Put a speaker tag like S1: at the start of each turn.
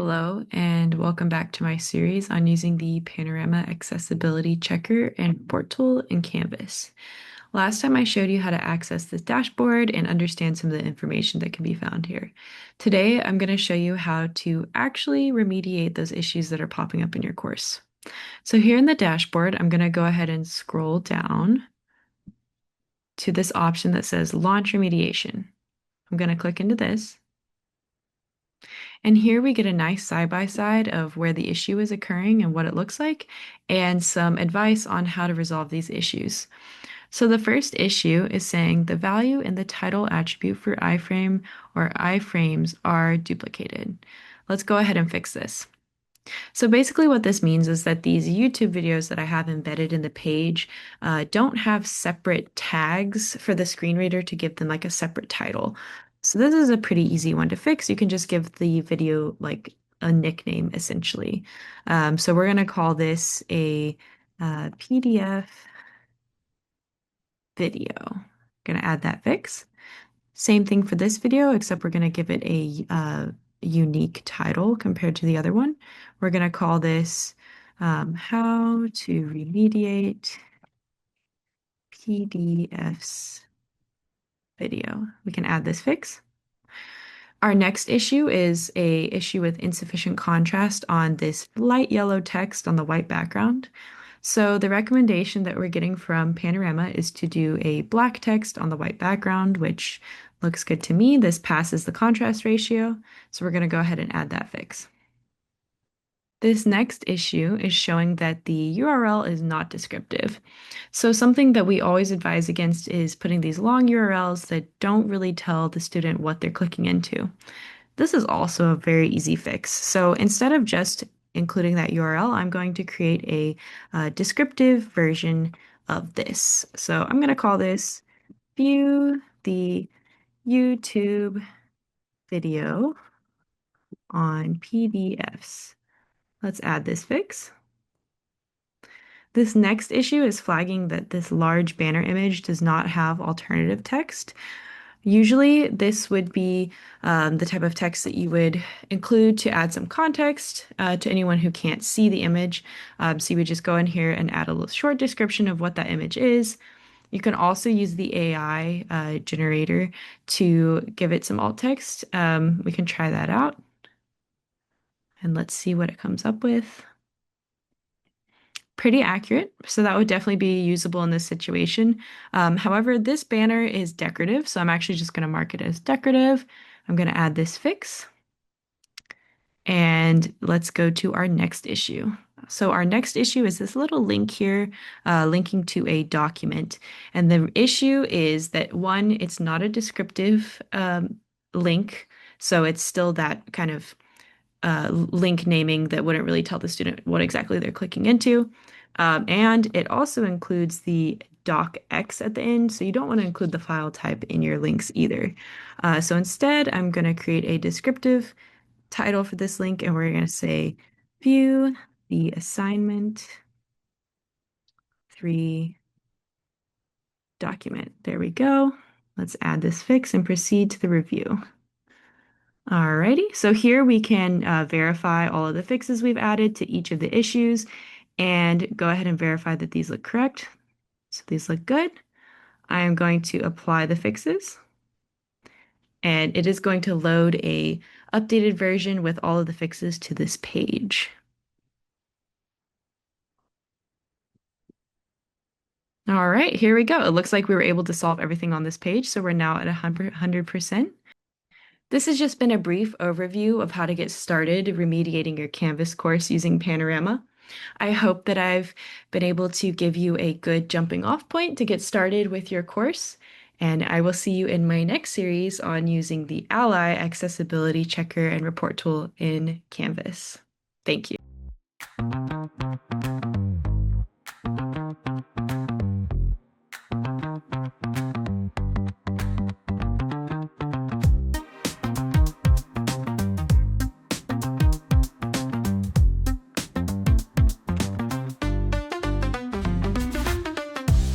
S1: Hello, and welcome back to my series on using the Panorama Accessibility Checker and Report tool in Canvas. Last time I showed you how to access this dashboard and understand some of the information that can be found here. Today, I'm going to show you how to actually remediate those issues that are popping up in your course. So here in the dashboard, I'm going to go ahead and scroll down to this option that says Launch Remediation. I'm going to click into this. And here we get a nice side-by-side of where the issue is occurring and what it looks like, and some advice on how to resolve these issues. So the first issue is saying the value in the title attribute for iframe or iframes are duplicated. Let's go ahead and fix this. So basically what this means is that these YouTube videos that I have embedded in the page don't have separate tags for the screen reader to give them like a separate title. So this is a pretty easy one to fix. You can just give the video like a nickname essentially. So we're going to call this a PDF video. Going to add that fix. Same thing for this video, except we're going to give it a unique title compared to the other one. We're going to call this How to Remediate PDFs Video. We can add this fix. Our next issue is a issue with insufficient contrast on this light yellow text on the white background. So the recommendation that we're getting from Panorama is to do a black text on the white background, which looks good to me. This passes the contrast ratio, so we're going to go ahead and add that fix. This next issue is showing that the URL is not descriptive. So something that we always advise against is putting these long URLs that don't really tell the student what they're clicking into. This is also a very easy fix. So instead of just including that URL, I'm going to create a descriptive version of this. So I'm going to call this View the YouTube video on PDFs. Let's add this fix. This next issue is flagging that this large banner image does not have alternative text. Usually, this would be the type of text that you would include to add some context to anyone who can't see the image. So you would just go in here and add a little short description of what that image is. You can also use the AI generator to give it some alt text. We can try that out. And let's see what it comes up with. Pretty accurate, so that would definitely be usable in this situation. However, this banner is decorative, so I'm actually just going to mark it as decorative. I'm going to add this fix. And let's go to our next issue. So our next issue is this little link here, linking to a document. And the issue is that one, it's not a descriptive link, so it's still that kind of link naming that wouldn't really tell the student what exactly they're clicking into. And it also includes the docx at the end, so you don't want to include the file type in your links either. So instead, I'm going to create a descriptive title for this link, and we're going to say view the assignment 3 document. There we go. Let's add this fix and proceed to the review. Alrighty, so here we can verify all of the fixes we've added to each of the issues and go ahead and verify that these look correct. So these look good. I am going to apply the fixes, and it is going to load a updated version with all of the fixes to this page. All right, here we go. It looks like we were able to solve everything on this page, so we're now at 100%. This has just been a brief overview of how to get started remediating your Canvas course using Panorama. I hope that I've been able to give you a good jumping off point to get started with your course, and I will see you in my next series on using the Ally Accessibility Checker and Report tool in Canvas. Thank you.